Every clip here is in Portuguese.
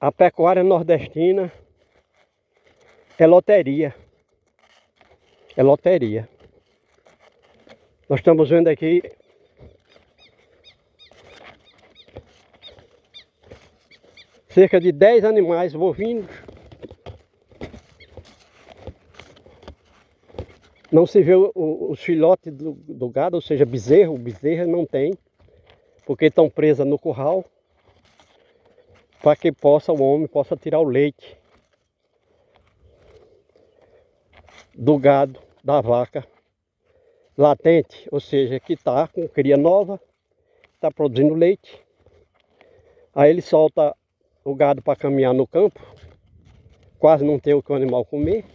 A pecuária nordestina é loteria. É loteria. Nós estamos vendo aqui cerca de 10 animais bovinos. Não se vê os filhotes do gado, ou seja, bezerra não tem, porque estão presas no curral, para que o homem possa tirar o leite do gado, da vaca latente, ou seja, que está com cria nova, está produzindo leite. Aí ele solta o gado para caminhar no campo, quase não tem o que o animal comer,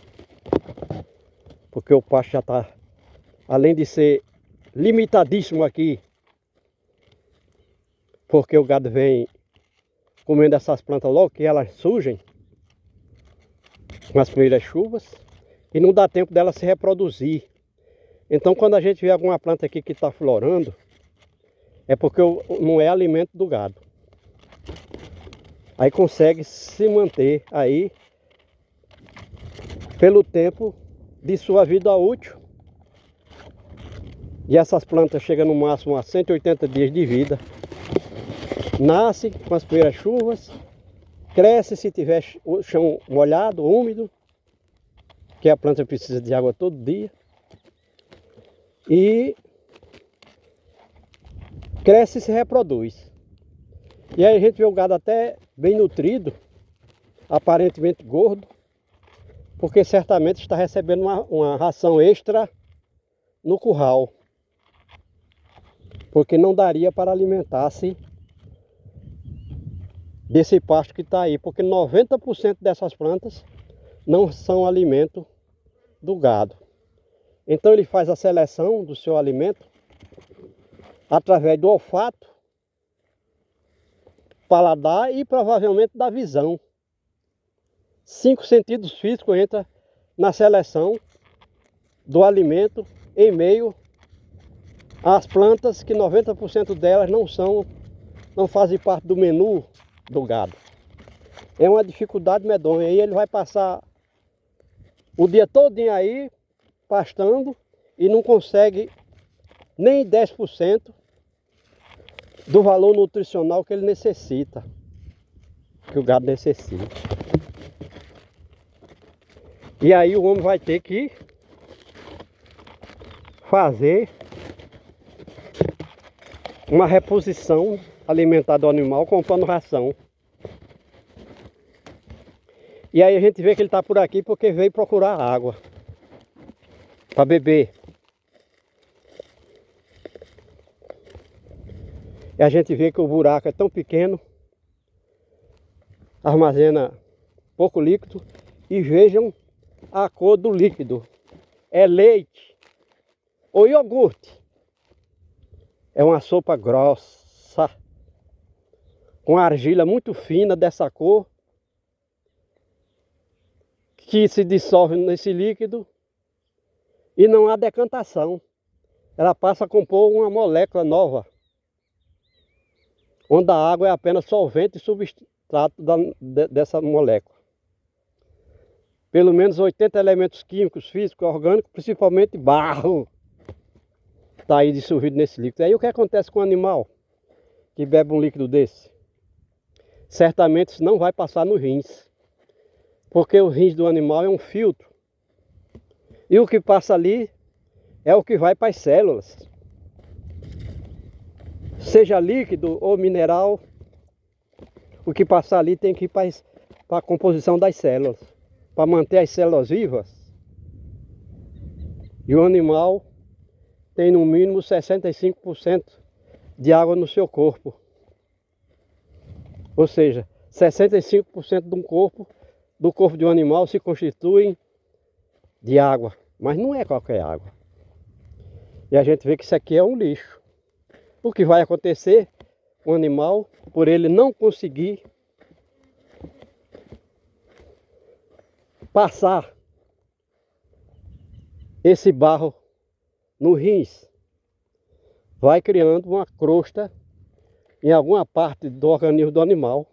porque o pasto já está, além de ser limitadíssimo aqui, porque o gado vem comendo essas plantas logo que elas surgem com as primeiras chuvas e não dá tempo dela se reproduzir. Então quando a gente vê alguma planta aqui que está florando, é porque não é alimento do gado. Aí consegue se manter aí pelo tempo de sua vida útil. E essas plantas chegam no máximo a 180 dias de vida. Nasce com as primeiras chuvas, cresce se tiver o chão molhado, úmido, que a planta precisa de água todo dia. E cresce e se reproduz. E aí a gente vê o gado até bem nutrido, aparentemente gordo, porque certamente está recebendo uma ração extra no curral. Porque não daria para alimentar-se desse pasto que está aí, porque 90% dessas plantas não são alimento do gado. Então ele faz a seleção do seu alimento através do olfato, paladar e provavelmente da visão. 5 sentidos físicos entram na seleção do alimento em meio às plantas que 90% delas não fazem parte do menu do gado. É uma dificuldade medonha. Aí ele vai passar o dia todinho aí pastando e não consegue nem 10% do valor nutricional que ele necessita, que o gado necessita. E aí o homem vai ter que fazer uma reposição alimentar do animal comprando ração. E aí a gente vê que ele está por aqui porque veio procurar água para beber. E a gente vê que o buraco é tão pequeno, armazena pouco líquido. E vejam a cor do líquido. É leite ou iogurte. É uma sopa grossa, com argila muito fina dessa cor, que se dissolve nesse líquido e não há decantação. Ela passa a compor uma molécula nova, onde a água é apenas solvente e substrato dessa molécula. Pelo menos 80 elementos químicos, físicos, orgânicos, principalmente barro, está aí dissolvido nesse líquido. Aí o que acontece com o animal que bebe um líquido desse? Certamente isso não vai passar nos rins, porque o rins do animal é um filtro. E o que passa ali é o que vai para as células. Seja líquido ou mineral, o que passar ali tem que ir para a composição das células, para manter as células vivas. E o animal tem no mínimo 65% de água no seu corpo. Ou seja, 65% do corpo de um animal se constitui de água. Mas não é qualquer água. E a gente vê que isso aqui é um lixo. O que vai acontecer? O animal, por ele não conseguir passar esse barro no rins, vai criando uma crosta em alguma parte do organismo do animal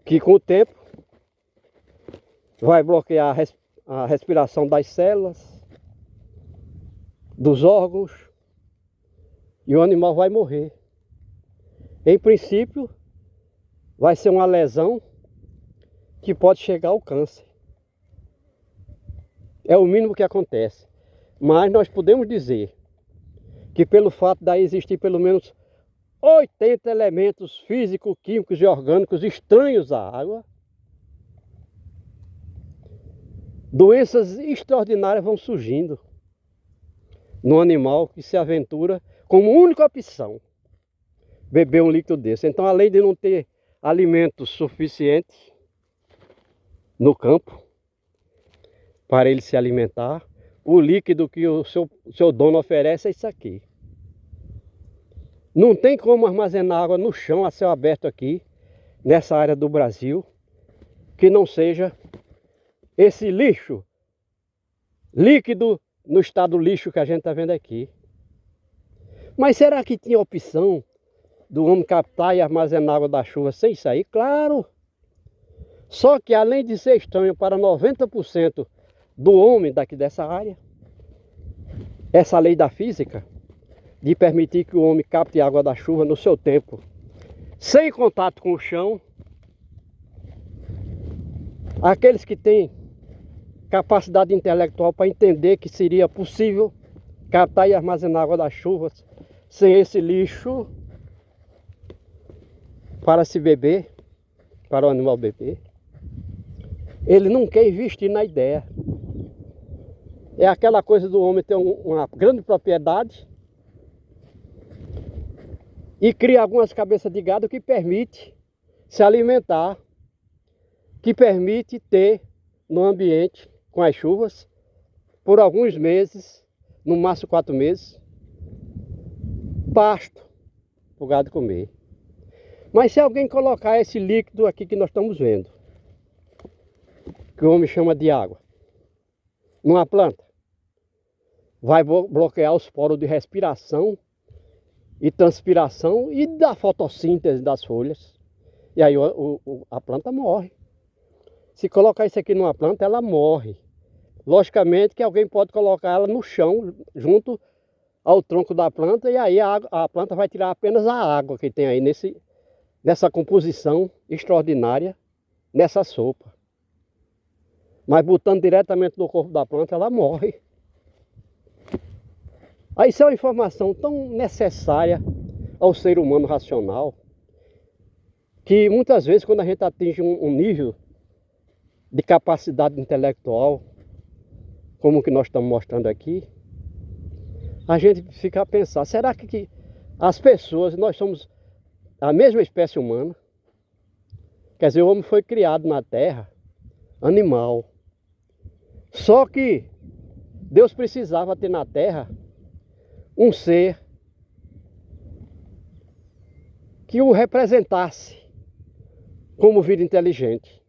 que com o tempo vai bloquear a respiração das células, dos órgãos, e o animal vai morrer. Em princípio, vai ser uma lesão que pode chegar ao câncer. É o mínimo que acontece. Mas nós podemos dizer que pelo fato de existir pelo menos 80 elementos físicos, químicos e orgânicos estranhos à água, doenças extraordinárias vão surgindo no animal que se aventura como única opção beber um líquido desse. Então, além de não ter alimentos suficientes no campo para ele se alimentar, o líquido que o seu dono oferece é isso aqui. Não tem como armazenar água no chão a céu aberto aqui, nessa área do Brasil, que não seja esse lixo líquido no estado lixo que a gente está vendo aqui. Mas será que tinha opção do homem captar e armazenar água da chuva sem sair? Claro! Só que além de ser estranho para 90% do homem daqui dessa área, essa lei da física, de permitir que o homem capte água da chuva no seu tempo, sem contato com o chão, aqueles que têm capacidade intelectual para entender que seria possível captar e armazenar água das chuvas sem esse lixo para se beber, para o animal beber, ele não quer investir na ideia. É aquela coisa do homem ter uma grande propriedade e cria algumas cabeças de gado que permite se alimentar, que permite ter no ambiente com as chuvas por alguns meses, no máximo 4 meses, pasto para o gado comer. Mas se alguém colocar esse líquido aqui que nós estamos vendo, que o homem chama de água, numa planta, vai bloquear os poros de respiração e transpiração e da fotossíntese das folhas. E aí a planta morre. Se colocar isso aqui numa planta, ela morre. Logicamente que alguém pode colocar ela no chão, junto ao tronco da planta, e aí a planta vai tirar apenas a água que tem aí nessa composição extraordinária, nessa sopa. Mas botando diretamente no corpo da planta, ela morre. Aí isso é uma informação tão necessária ao ser humano racional, que muitas vezes quando a gente atinge um nível de capacidade intelectual, como o que nós estamos mostrando aqui, a gente fica a pensar, será que as pessoas, nós somos a mesma espécie humana? Quer dizer, o homem foi criado na terra, animal. Só que Deus precisava ter na terra um ser que o representasse como vida inteligente.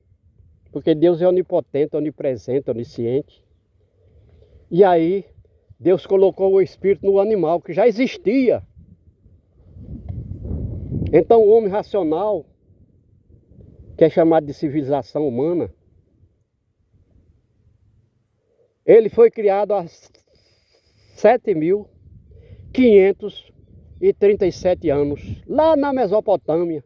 Porque Deus é onipotente, onipresente, onisciente. E aí, Deus colocou o espírito no animal, que já existia. Então o homem racional, que é chamado de civilização humana, ele foi criado há 7.537 anos, lá na Mesopotâmia.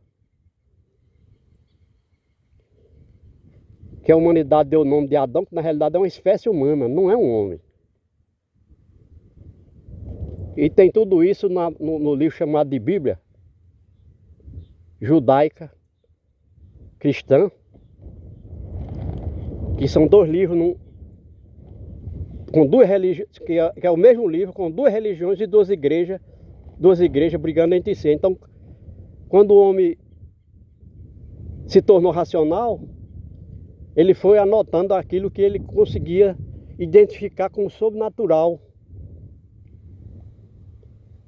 Que a humanidade deu o nome de Adão, que na realidade é uma espécie humana, não é um homem. E tem tudo isso no livro chamado de Bíblia, judaica, cristã, que são 2 livros com 2 religiões, que é o mesmo livro com 2 religiões e 2 igrejas brigando entre si. Então, quando o homem se tornou racional, ele foi anotando aquilo que ele conseguia identificar como sobrenatural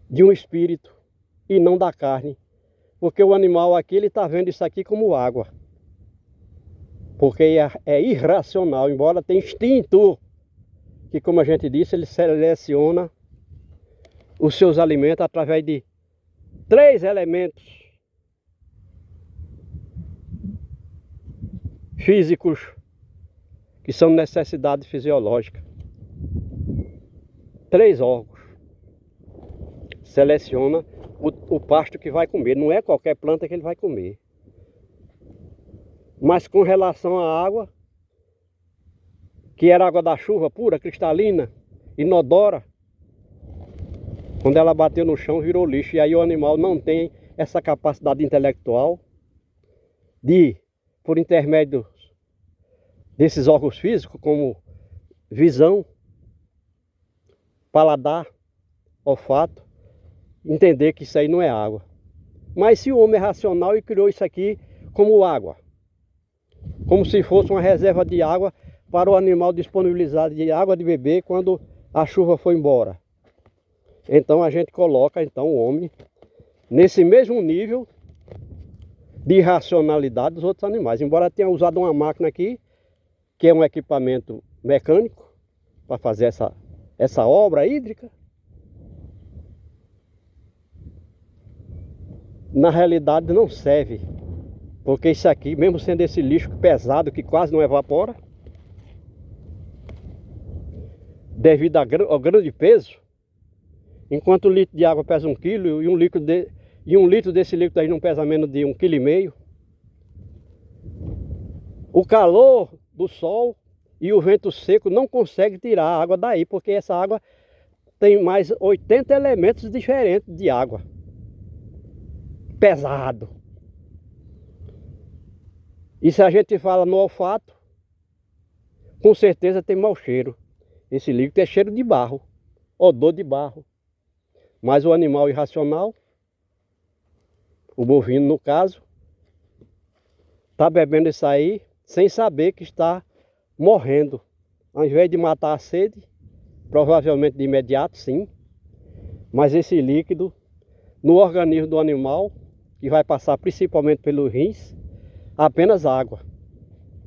de um espírito e não da carne. Porque o animal aqui, ele está vendo isso aqui como água. Porque é irracional, embora tenha instinto, que como a gente disse, ele seleciona os seus alimentos através de 3 elementos físicos que são necessidades fisiológicas. 3 órgãos. Seleciona o pasto que vai comer. Não é qualquer planta que ele vai comer. Mas com relação à água, que era água da chuva pura, cristalina, inodora, quando ela bateu no chão virou lixo. E aí o animal não tem essa capacidade intelectual de, por intermédio desses órgãos físicos, como visão, paladar, olfato, entender que isso aí não é água. Mas se o homem é racional e criou isso aqui como água, como se fosse uma reserva de água para o animal disponibilizar de água de beber quando a chuva foi embora. Então a gente coloca o homem nesse mesmo nível de racionalidade dos outros animais. Embora tenha usado uma máquina aqui, que é um equipamento mecânico, para fazer essa obra hídrica, na realidade não serve. Porque isso aqui, mesmo sendo esse lixo pesado que quase não evapora, devido ao grande peso, enquanto o litro de água pesa 1 quilo e um litro desse líquido aí não pesa menos de 1,5 kg, o calor do sol e o vento seco não consegue tirar a água daí, porque essa água tem mais 80 elementos diferentes de água. Pesado. E se a gente fala no olfato, com certeza tem mau cheiro. Esse líquido é cheiro de barro, odor de barro. Mas o animal irracional, o bovino no caso, está bebendo isso aí sem saber que está morrendo. Ao invés de matar a sede, provavelmente de imediato sim, mas esse líquido no organismo do animal, que vai passar principalmente pelos rins, apenas água,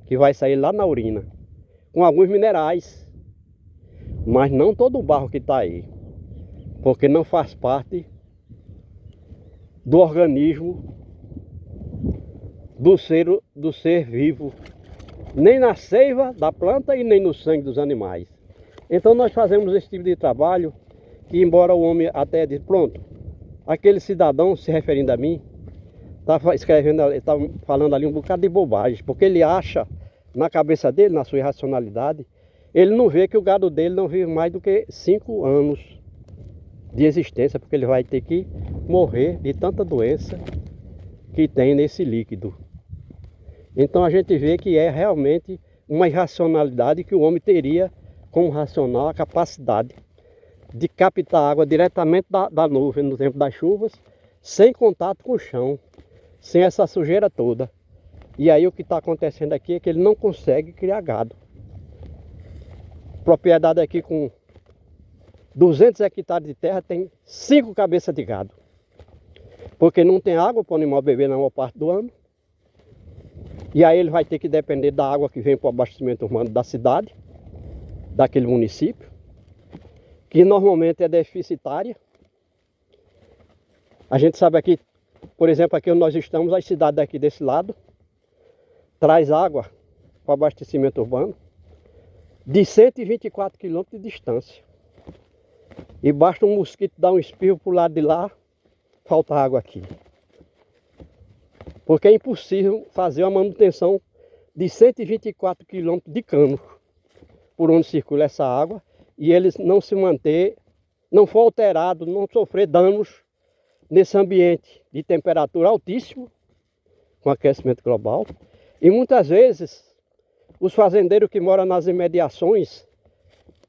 que vai sair lá na urina, com alguns minerais, mas não todo o barro que está aí, porque não faz parte do organismo do ser vivo, nem na seiva da planta e nem no sangue dos animais. Então nós fazemos esse tipo de trabalho que, embora o homem até diz, pronto, aquele cidadão se referindo a mim, está escrevendo, está falando ali um bocado de bobagem, porque ele acha na cabeça dele, na sua irracionalidade, ele não vê que o gado dele não vive mais do que 5 anos de existência, porque ele vai ter que morrer de tanta doença que tem nesse líquido. Então a gente vê que é realmente uma irracionalidade que o homem teria como racional a capacidade de captar água diretamente da nuvem no tempo das chuvas, sem contato com o chão, sem essa sujeira toda. E aí o que está acontecendo aqui é que ele não consegue criar gado. Propriedade aqui com 200 hectares de terra tem 5 cabeças de gado. Porque não tem água para o animal beber na maior parte do ano. E aí ele vai ter que depender da água que vem para o abastecimento urbano da cidade, daquele município, que normalmente é deficitária. A gente sabe aqui, por exemplo, aqui onde nós estamos, as cidades daqui desse lado, traz água para o abastecimento urbano de 124 quilômetros de distância. E basta um mosquito dar um espirro para o lado de lá, falta água aqui. Porque é impossível fazer uma manutenção de 124 quilômetros de cano por onde circula essa água e eles não se manter, não for alterado, não sofrer danos nesse ambiente de temperatura altíssima, com aquecimento global. E muitas vezes os fazendeiros que moram nas imediações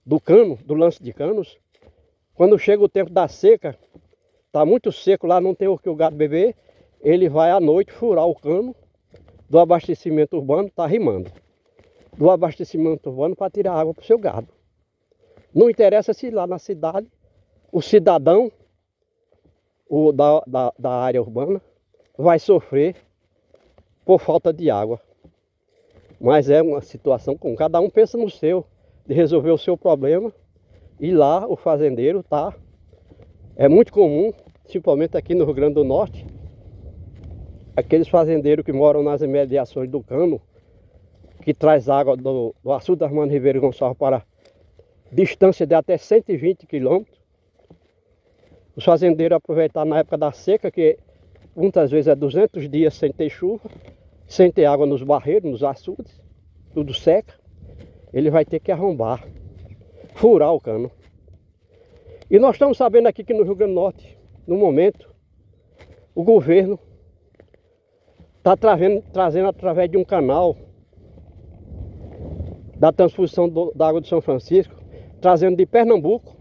do cano, do lance de canos, quando chega o tempo da seca, está muito seco lá, não tem o que o gado beber, ele vai à noite furar o cano do abastecimento urbano, está rimando, do abastecimento urbano para tirar água para o seu gado. Não interessa se lá na cidade o cidadão da área urbana vai sofrer por falta de água. Mas é uma situação com cada um pensa no seu, de resolver o seu problema. E lá o fazendeiro tá. É muito comum, principalmente aqui no Rio Grande do Norte, aqueles fazendeiros que moram nas imediações do cano, que traz água do açude Armando Ribeiro Gonçalves para distância de até 120 quilômetros. Os fazendeiros aproveitaram na época da seca, que muitas vezes é 200 dias sem ter chuva, sem ter água nos barreiros, nos açudes, tudo seca. Ele vai ter que arrombar, furar o cano. E nós estamos sabendo aqui que no Rio Grande do Norte, no momento, o governo está trazendo através de um canal da transposição da água de São Francisco, trazendo de Pernambuco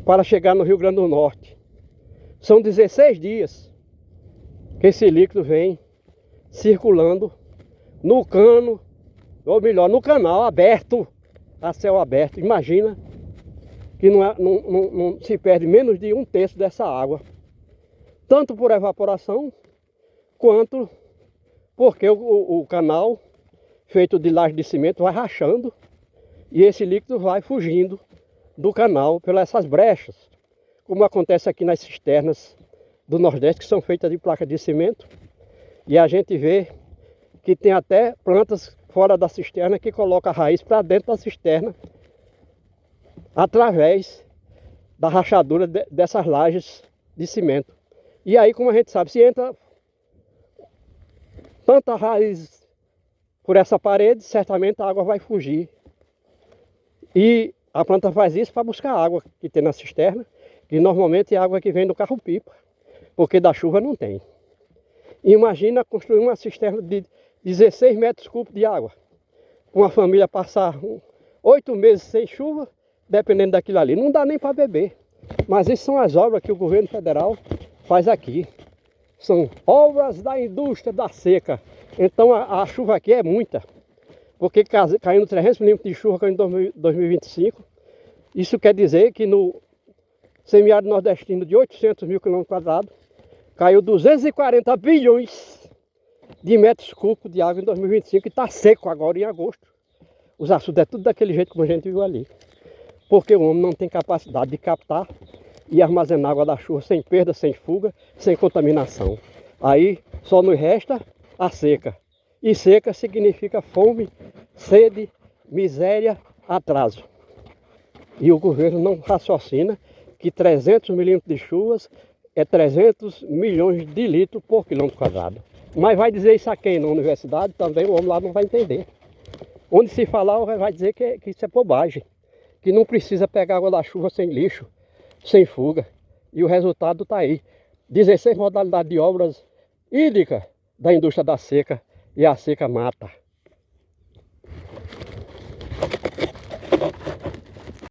para chegar no Rio Grande do Norte. São 16 dias que esse líquido vem circulando no cano, ou melhor, no canal aberto, a céu aberto. Imagina que não se perde menos de 1/3 dessa água, tanto por evaporação, quanto porque o canal, feito de laje de cimento, vai rachando e esse líquido vai fugindo do canal pelas essas brechas, como acontece aqui nas cisternas do Nordeste, que são feitas de placa de cimento, e a gente vê que tem até plantas fora da cisterna que colocam a raiz para dentro da cisterna através da rachadura dessas lajes de cimento. E aí, como a gente sabe, se entra tanta raiz por essa parede, certamente a água vai fugir. E a planta faz isso para buscar a água que tem na cisterna, que normalmente é água que vem do carro-pipa, porque da chuva não tem. E imagina construir uma cisterna de 16 metros cúbicos de água. Uma família passar 8 meses sem chuva, dependendo daquilo ali. Não dá nem para beber. Mas isso são as obras que o governo federal faz aqui. São obras da indústria da seca. Então a chuva aqui é muita. Porque caindo 300 milímetros de chuva em 2025, isso quer dizer que no semiárido nordestino de 800 mil quilômetros quadrados, caiu 240 bilhões de metros cúbicos de água em 2025 e está seco agora em agosto. Os açudes é tudo daquele jeito como a gente viu ali. Porque o homem não tem capacidade de captar e armazenar água da chuva sem perda, sem fuga, sem contaminação. Aí só nos resta a seca. E seca significa fome, sede, miséria, atraso. E o governo não raciocina que 300 milímetros de chuvas é 300 milhões de litros por quilômetro quadrado. Mas vai dizer isso a quem? Na universidade também o homem lá não vai entender. Onde se falar vai dizer que isso é bobagem. Que não precisa pegar água da chuva sem lixo, sem fuga. E o resultado está aí. 16 modalidades de obras hídricas da indústria da seca. E a seca mata.